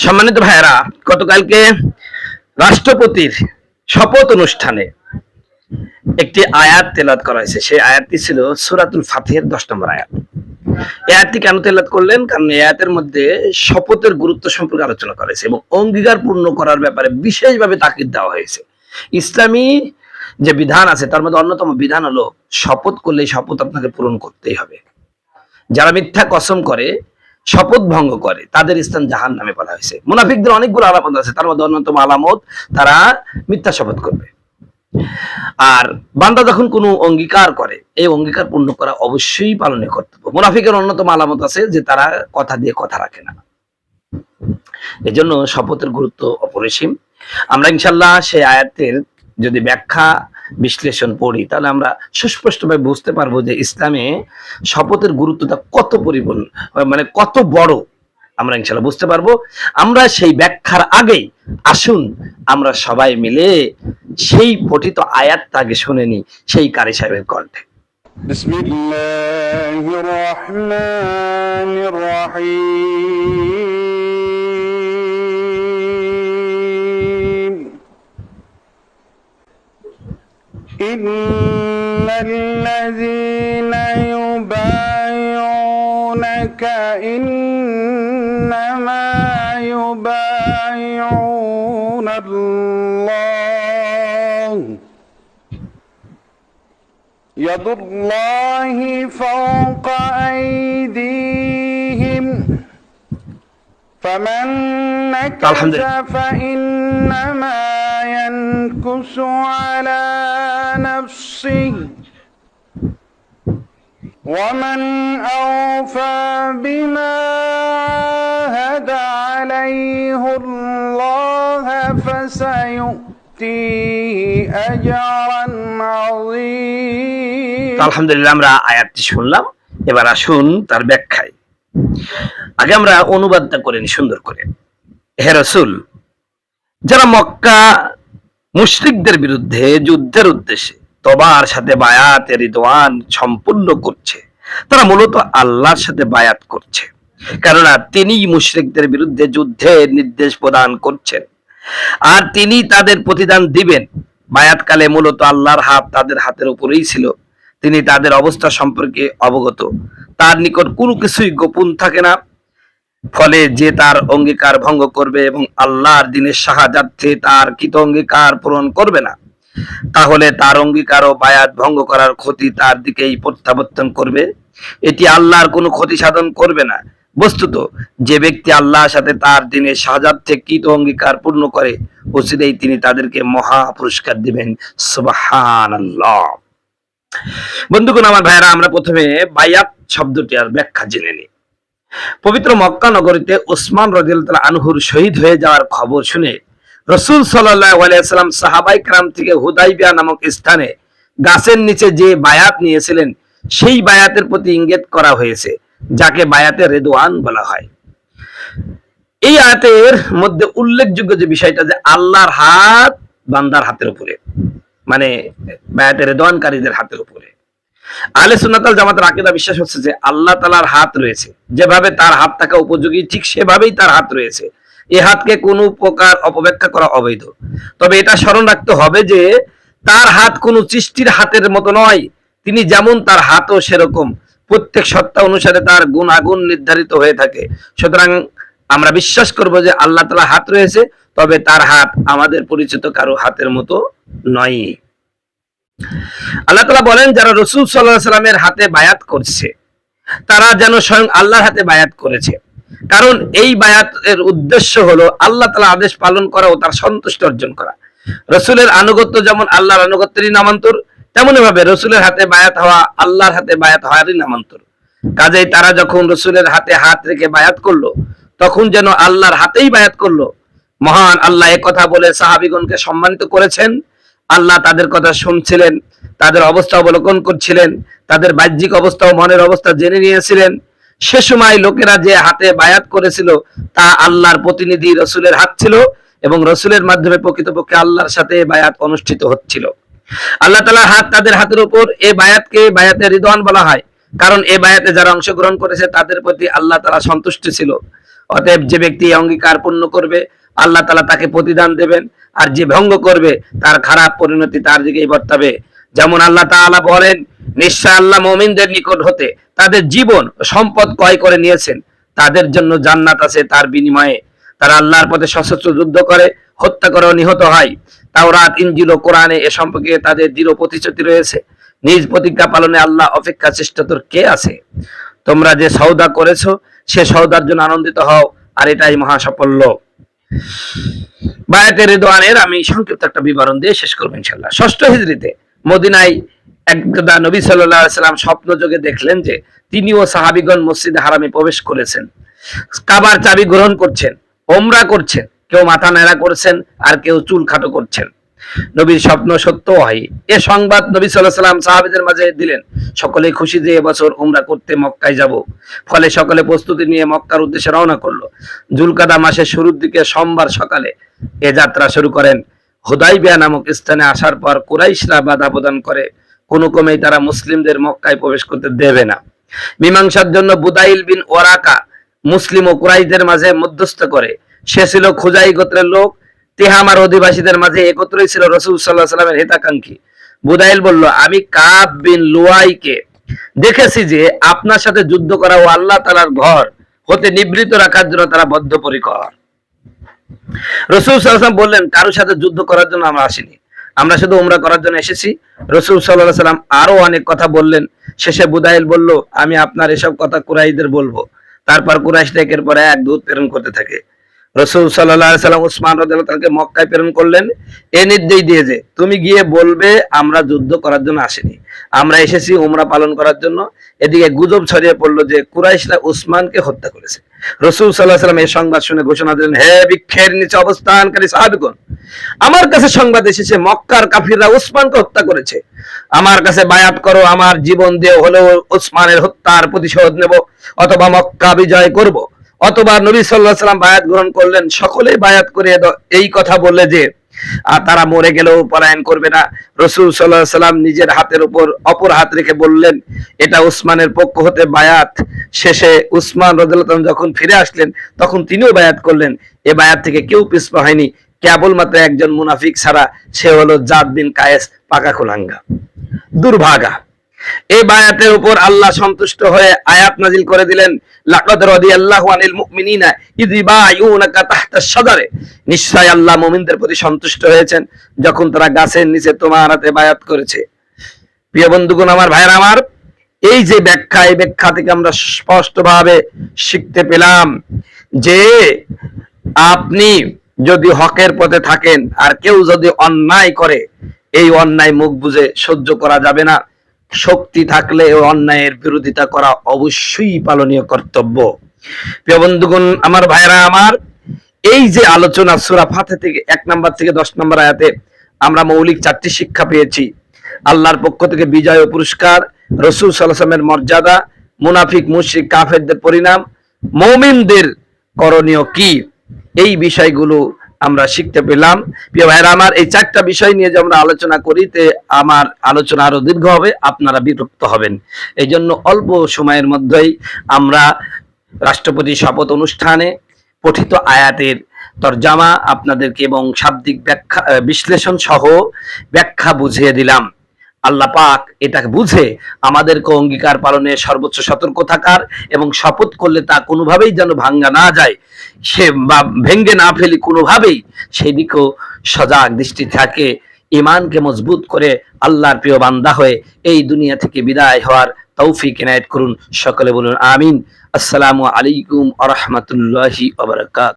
সম্মানিত ভাইয়েরা, গতকালকে রাষ্ট্রপতির শপথ অনুষ্ঠানে একটি আয়াত তেলাওয়াত করা হয়েছে। সেই আয়াতটি ছিল সূরাতুল ফাতিহার 10 নম্বর আয়াত। এই আয়াতটি কেন তেলাওয়াত করলেন? কারণ এই আয়াতের মধ্যে শপথের গুরুত্ব সম্পর্কে আলোচনা করা হয়েছে এবং অঙ্গীকার পূর্ণ করার ব্যাপারে বিশেষভাবে তাকিদ দেওয়া হয়েছে। ইসলামী যে বিধান আছে তার মধ্যে অন্যতম বিধান হলো শপথ করলে শপথ আপনাকে পূরণ করতেই হবে। যারা মিথ্যা কসম করে, শপথ ভঙ্গ করে, তাদের স্থান জাহান্নামে বলা হয়েছে। মুনাফিকদের অনেকগুলো আলামত আছে, তার মধ্যে অন্যতম আলামত তারা মিথ্যা শপথ করবে। আর বান্দা যখন কোনো অঙ্গীকার করে, এই অঙ্গীকার পূর্ণ করা অবশ্যই পালনের কর্তব্য। মুনাফিকের অন্যতম আলামত আছে যে তারা কথা দিয়ে কথা রাখে না। এজন্য শপথের গুরুত্ব অপরিসীম। আমরা ইনশাআল্লাহ সেই আয়াতের যদি ব্যাখ্যা বিশ্লেষণ পড়ি তাহলে আমরা সুস্পষ্টভাবে বুঝতে পারবো যে ইসলামে শপথের গুরুত্বটা কত পরিপূর্ণ, মানে কত বড় আমরা ইনশাআল্লাহ বুঝতে পারবো। আমরা সেই ব্যাখ্যার আগেই আসুন আমরা সবাই মিলে সেই পঠিত আয়াতটা আগে শুনে নিই সেই কারি সাহেবের কণ্ঠে। বিসমিল্লাহির রহমানির রহিম। ইন্নাল্লাযীনা ইউবাইউনাকা ইন্নামা ইউবাইউনাল্লাহ ইয়াদুল্লাহি ফাওকা আইদিহিম ফামান নাকাসা ফাইন্নামা ইয়ানকুসু আলা নাফসিহি ومن أوفى بما عاهد عليه الله فسيؤتيه أجرا عظيما। আলহামদুলিল্লাহ, আমরা আয়াতটি শুনলাম, এবার আসুন তার ব্যাখ্যায়। আগে আমরা অনুবাদটা করে নিই সুন্দর করে। হে রাসূল, যারা মক্কা মুশরিকদের বিরুদ্ধে যুদ্ধের উদ্দেশ্যে তবার সাথে বায়াতে রিদওয়ান সম্পূর্ণ করছে, তারা মূলত আল্লাহর সাথে বায়াত করছে, কেননা তিনি মুশরিকদের বিরুদ্ধে যুদ্ধের নির্দেশ প্রদান করছেন আর তিনি তাদের প্রতিদান দিবেন। বায়াতকালে মূলত আল্লাহর হাত তাদের হাতের উপরেই ছিল। তিনি তাদের অবস্থা সম্পর্কে অবগত, তার নিকট কোনো কিছুই গোপন থাকে না। ফলে যে তার অঙ্গীকার ভঙ্গ করবে এবং আল্লাহর দ্বীনের সাহায্যার্থে তার কৃত অঙ্গীকার পূরণ করবে না, তাহলে তার অঙ্গীকার ও বায়াত ভঙ্গ করার ক্ষতি তার দিকেই প্রত্যাবর্তন করবে। এটি আল্লাহর কোনো ক্ষতি সাধন করবে না। বস্তুত যে ব্যক্তি আল্লাহর সাথে তার দ্বীনের সাহায্যার্থে কৃত অঙ্গীকার পূর্ণ করে, অচিরেই তিনি তাদেরকে মহা পুরস্কার দিবেন। সুবহানাল্লাহ। বন্ধুগণ, আমার ভাইয়েরা, আমরা প্রথমে বায়াত শব্দটি আর ব্যাখ্যা জেনে নিই। পবিত্র মক্কা নগরীতে ওসমান রাদিয়াল্লাহু আনহুর শহীদ হয়ে যাওয়ার খবর শুনে রাসূল সাল্লাল্লাহু আলাইহি ওয়াসাল্লাম সাহাবায়ে কেরাম থেকে হুদাইবিয়া নামক স্থানে গাছের নিচে যে বায়াত নিয়েছিলেন সেই বায়াতের প্রতি ইঙ্গিত করা হয়েছে, যাকে বায়াতে রিদওয়ান বলা হয়। এই আয়াতের মধ্যে উল্লেখযোগ্য যে বিষয়টা যে আল্লাহর হাত বান্দার হাতের উপরে, মানে বায়াতে রিদওয়ানকারীদের হাতের উপরে। আহলে সুন্নাত ওয়াল জামাতের আকীদা বিশ্বাস হচ্ছে যে আল্লাহ তাআলার হাত রয়েছে, যেভাবে তার হাত থাকা উপযোগী ঠিক সেভাবেই তার হাত রয়েছে। এই হাতকে কোনো প্রকার অপব্যাখ্যা করা অবৈধ। তবে এটা স্মরণ রাখতে হবে যে তার হাত কোনো সৃষ্টির হাতের মতো নয়। তিনি যেমন তার হাতও সেরকম। প্রত্যেক সত্তা অনুসারে তার গুণাগুণ নির্ধারিত হয়ে থাকে। সুতরাং আমরা বিশ্বাস করব যে আল্লাহ তাআলা হাত রয়েছে, তবে তার হাত আমাদের পরিচিত কারো হাতের মতো নয়। আল্লাহ তাআলা বলেন, যারা রাসূল সাল্লাল্লাহু আলাইহি সাল্লামের হাতে বায়াত করছে তারা যেন স্বয়ং আল্লাহর হাতে বায়াত করেছে। কারণ এই বায়াতের উদ্দেশ্য হলো আল্লাহ তাআলার আদেশ পালন করা ও তার সন্তুষ্টি অর্জন করা। রাসূলের আনুগত্য যেমন আল্লাহর আনুগত্যেরই নামান্তর, তেমনি ভাবে রাসূলের হাতে বায়াত হওয়া আল্লাহর হাতে বায়াত হওয়ারই নামান্তর। কাজেই তারা যখন রাসূলের হাতে হাত রেখে বায়াত করলো, তখন যেন আল্লাহর হাতেই বায়াত করলো। মহান আল্লাহ এই কথা বলে সাহাবীগণকে সম্মানিত করেছেন। আল্লাহ তাদের কথা শুনছিলেন, তাদের অবস্থা অবলোকন করছিলেন, তাদের বাহ্যিক অবস্থা ও মনের অবস্থা জেনে নিয়েছিলেন। সে সময় লোকেরা যে হাতে বায়াত করেছিল তা আল্লাহর প্রতিনিধি রাসূলের হাত ছিল এবং রাসূলের মাধ্যমে প্রকৃতপক্ষে আল্লাহর সাথে বায়াত অনুষ্ঠিত হচ্ছিল। আল্লাহ তাআলার হাত তাদের হাতের উপর। এই বায়াতকে বায়াতে রিদওয়ান বলা হয়, কারণ এই বায়াতে যারা অংশগ্রহণ করেছে তাদের প্রতি আল্লাহ তাআলা সন্তুষ্ট ছিল। অতএব যে ব্যক্তি এই অঙ্গীকার পূর্ণ করবে আল্লাহ তাআলা তাকে প্রতিদান দেবেন, আর যে ভঙ্গ করবে তার খারাপ পরিণতি তার দিকেই বর্তাবে। যেমন আল্লাহ তাআলা বলেন, নিশ্চয় আল্লাহ মুমিনদের নিকট হতে তাদের জীবন ও সম্পদ ক্রয় করে নিয়েছেন, তাদের জন্য জান্নাত আছে, তার বিনিময়ে তারা আল্লাহর পথে সশস্ত্র যুদ্ধ করে, হত্যা করে ও নিহত হয়। তাওরাত, ইনজিল ও কোরআনে এ সম্পর্কে তাদের দৃঢ় প্রতিশ্রুতি রয়েছে। নিজ প্রতিজ্ঞা পালনে আল্লাহ অপেক্ষা চেষ্টাতর কে আছে? তোমরা যে সওদা করেছো সে সওদার জন্য আনন্দিত হও, আর এটাই মহা সাফল্য। বায়াতে রিদওয়ানের আমি সংক্ষিপ্ত একটা বিবরণ দিয়ে শেষ করবো ইনশাআল্লাহ। 6ষ্ঠ হিজরিতে মদিনায় একদা নবী সাল্লাল্লাহু আলাইহি সাল্লাম স্বপ্নযোগে দেখলেন যে তিনি ও সাহাবীগণ মসজিদে হারামে প্রবেশ করেছেন, কাবার চাবি গ্রহণ করছেন, ওমরা করছেন, কেউ মাথা ন্যাড়া করছেন আর কেউ চুল খাটো করছেন। নবীর স্বপ্ন সত্য হয়। এ সংবাদ নবী সাল্লাল্লাহু আলাইহি সাল্লাম সাহাবীদের মাঝে দিলেন। সকলেই খুশি যে এবছর উমরা করতে মক্কায় যাব। ফলে সকলে প্রস্তুতি নিয়ে মক্কার উদ্দেশ্যে রওনা করলো। যুলকাদা মাসের শুরুর দিকে সোমবার সকালে এ যাত্রা শুরু করেন। হুদাইবিয়া নামক স্থানে আসার পর কুরাইশরা বাধা প্রদান করে, কোনো ক্রমেই তারা মুসলিমদের মক্কায় প্রবেশ করতে দেবে না। মীমাংসার জন্য বুদাইল বিন ওয়ারাকা মুসলিম ও কুরাইশদের মাঝে মধ্যস্থ করে। সে ছিল খুজাই গোত্রের লোক। তিহামার অধিবাসীদের মাঝে একত্রই ছিল রাসূল সাল্লাল্লাহু আলাইহি ওয়াসাল্লামের হিতাকাঙ্ক্ষী। বুদাইল বলল, আমি কাব বিন লুয়াইকে দেখেছি যে আপনার সাথে যুদ্ধ করা ও আল্লাহ তাআলার ঘর হতে নিবৃত রাখার জন্য তারা বদ্ধপরিকর। রাসূল সাল্লাল্লাহু আলাইহি ওয়াসাল্লাম বললেন, কারোর সাথে যুদ্ধ করার জন্য আমরা আসিনি, আমরা শুধু উমরা করার জন্য এসেছি। রাসূল সাল্লাল্লাহু আলাইহি ওয়াসাল্লাম আরো অনেক কথা বললেন। শেষে বুদাইল বলল, আমি আপনার এসব কথা কুরাইশদের বলবো। তারপর কুরাইশ একের পর এক দূত প্রেরণ করতে থাকে। রাসূল সাল্লাল্লাহু আলাইহি ওয়াসাল্লাম উসমান রাদিয়াল্লাহু তাআলাকে মক্কায় প্রেরণ করলেন। এই নির্দেশ দিয়ে যে তুমি গিয়ে বলবে আমরা যুদ্ধ করার জন্য আসিনি, আমরা এসেছি উমরা পালন করার জন্য। এদিকে গুজব ছড়িয়ে পড়লো যে কুরাইশরা উসমানকে হত্যা করেছে। রাসূল সাল্লাল্লাহু আলাইহি ওয়াসাল্লাম এই সংবাদ শুনে ঘোষণা দিলেন, হে বৃক্ষের নিচে অবস্থানকারী সাহাবীগণ, আমার কাছে সংবাদ এসেছে মক্কার কাফিররা উসমানকে হত্যা করেছে। আমার কাছে বায়াত করো, আমার জীবন দিয়ে হলেও উসমানের হত্যার প্রতিশোধ নেব, অথবা মক্কা বিজয় করব। অথবা নবী সাল্লাল্লাহু আলাইহি ওয়াসাল্লাম বায়াত গ্রহণ করলেন। সকলেই বায়াত করে এই কথা বললে যে তারা মরে গেলেও পলায়ন করবে না। রাসূল সাল্লাল্লাহু আলাইহি ওয়াসাল্লাম নিজের হাতের উপর অপর হাত রেখে বললেন, এটা উসমানের পক্ষ হতে বায়াত। শেষে উসমান রাদিয়াল্লাহু আনহু যখন ফিরে আসলেন তখন তিনিও বায়াত করলেন। এ বায়াত থেকে কেউ পিছপা হয়নি, কেবলমাত্র একজন মুনাফিক ছাড়া, সে হলো জাদ বিন কায়েস, পাকা কুলাঙ্গা, দুর্ভাগা। এই বায়াতের উপর আল্লাহ সন্তুষ্ট হয়ে আয়াত নাজিল করে দিলেন, লাকাদ রাদিয়াল্লাহু আনিল মুমিনিনা ইয ইউবাইউনাকা তাহতা শাজারে। নিশ্চয় আল্লাহ মুমিনদের প্রতি সন্তুষ্ট হয়েছেন যখন তারা গাছের নিচে তোমার হাতে বায়াত করেছে। প্রিয় বন্ধুগণ, আমার ভাইরা আমার, এই যে ব্যাখ্যা, এই ব্যাখ্যা থেকে আমরা স্পষ্টভাবে শিখতে পেলাম যে আপনি যদি হকের পথে থাকেন আর কেউ যদি অন্যায় করে, এই অন্যায় মুখ বুজে সহ্য করা যাবে না। শক্তি থাকলে ও অন্যায়ের বিরোধিতা করা অবশ্যই পালনীয় কর্তব্য। প্রিয় বন্ধুগণ, আমার ভাইরা আমার, এই যে আলোচনা সূরা ফাতিহা থেকে 1 নম্বর থেকে 10 নম্বর আয়াতে আমরা মৌলিক 4টি শিক্ষা পেয়েছি। আল্লাহর পক্ষ থেকে বিজয় ও পুরস্কার, রাসূল সাল্লাল্লাহু আলাইহি ওয়াসাল্লামের মর্যাদা, মুনাফিক মুশরিক কাফেরদের পরিণাম, মুমিনদের করণীয় কি, এই বিষয়গুলো আমরা শিখতে পেলাম। প্রিয় ভাইরা আমার, এই 4টা বিষয় নিয়ে যে আমরা আলোচনা করিতে আমার আলোচনা আরো দীর্ঘ হবে, আপনারা বিরক্ত হবেন। এই জন্য অল্প সময়ের মধ্যেই আমরা রাষ্ট্রপতি শপথ অনুষ্ঠানে পঠিত আয়াতের তরজামা আপনাদেরকে এবং শাব্দিক ব্যাখ্যা বিশ্লেষণ সহ ব্যাখ্যা বুঝিয়ে দিলাম। আল্লাহ পাক এটা বুঝে আমাদেরকে অঙ্গীকার পালনে সর্বোচ্চ সতর্ক থাকার এবং শপথ করলে তা কোনোভাবেই যেন ভাঙ্গা না যায়, সে বা ভেঙ্গে না ফেলি কোনোভাবেই, সেদিকেও সজাগ দৃষ্টি থাকে। ঈমানকে মজবুত করে আল্লাহর প্রিয় বান্দা হয়ে এই দুনিয়া থেকে বিদায় হওয়ার তৌফিক ইনায়েত করুন। সকলে বলুন আমিন। আসসালামু আলাইকুম ওয়া রাহমাতুল্লাহি ওয়া বারাকাতুহু।